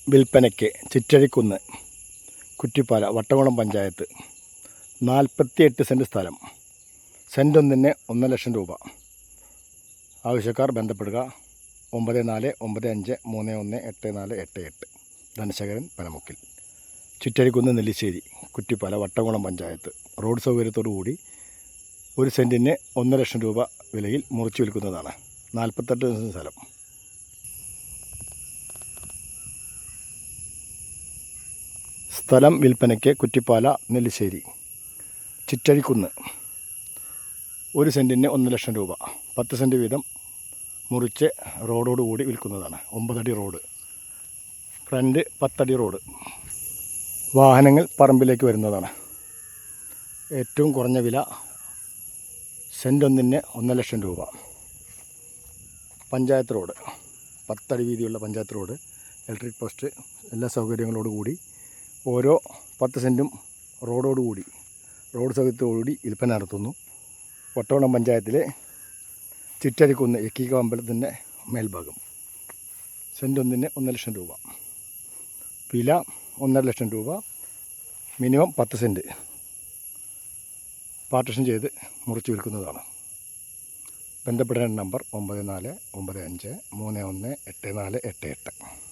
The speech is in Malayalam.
വിൽപ്പനയ്ക്ക് ചിറ്റഴിക്കുന്ന് കുറ്റിപ്പാല വട്ടംകുളം പഞ്ചായത്ത് 48 സെൻറ്റ് സ്ഥലം. സെൻറ്റ് ഒന്നിന് 1 ലക്ഷം രൂപ. ആവശ്യക്കാർ ബന്ധപ്പെടുക 949531848488. ധനശേഖരൻ പനമുക്കിൽ. ചിറ്റഴിക്കുന്ന് നെല്ലിശ്ശേരി കുറ്റിപ്പാല വട്ടംകുളം പഞ്ചായത്ത്. റോഡ് സൗകര്യത്തോടു കൂടി 1 സെൻറ്റിന് 1 ലക്ഷം രൂപ വിലയിൽ മുറിച്ച് വിൽക്കുന്നതാണ്. 48 സെൻറ്റ് സ്ഥലം. സ്ഥലം വിൽപ്പനയ്ക്ക് കുറ്റിപ്പാല നെല്ലിശ്ശേരി ചിറ്റഴിക്കുന്ന് 1 സെൻറ്റിന് 1 ലക്ഷം രൂപ. 10 സെൻറ്റ് വീതം മുറിച്ച് റോഡോട് കൂടി വിൽക്കുന്നതാണ്. 9 അടി റോഡ്, ഫ്രണ്ട് 10 അടി റോഡ്. വാഹനങ്ങൾ പറമ്പിലേക്ക് വരുന്നതാണ്. ഏറ്റവും കുറഞ്ഞ വില സെൻറ്റ് ഒന്നിന് 1 ലക്ഷം രൂപ. പഞ്ചായത്ത് റോഡ്, 10 അടി വീതിയുള്ള പഞ്ചായത്ത് റോഡ്, ഇലക്ട്രിക് പോസ്റ്റ്, എല്ലാ സൗകര്യങ്ങളോടുകൂടി ഓരോ 10 സെൻറ്റും റോഡ് സൗകര്യത്തോടുകൂടി വിൽപ്പന നടത്തുന്നു. വട്ടംകുളം പഞ്ചായത്തിലെ ചിറ്റഴിക്കുന്ന് യക്കീക അമ്പലത്തിൻ്റെ മേൽഭാഗം. സെൻറ്റ് ഒന്നിന് 1 ലക്ഷം രൂപ. വില 1.5 ലക്ഷം രൂപ. മിനിമം 10 സെൻറ്റ് പാർട്ടിഷൻ ചെയ്ത് മുറിച്ച് വിൽക്കുന്നതാണ്. ബന്ധപ്പെടേണ്ട നമ്പർ 9495318488.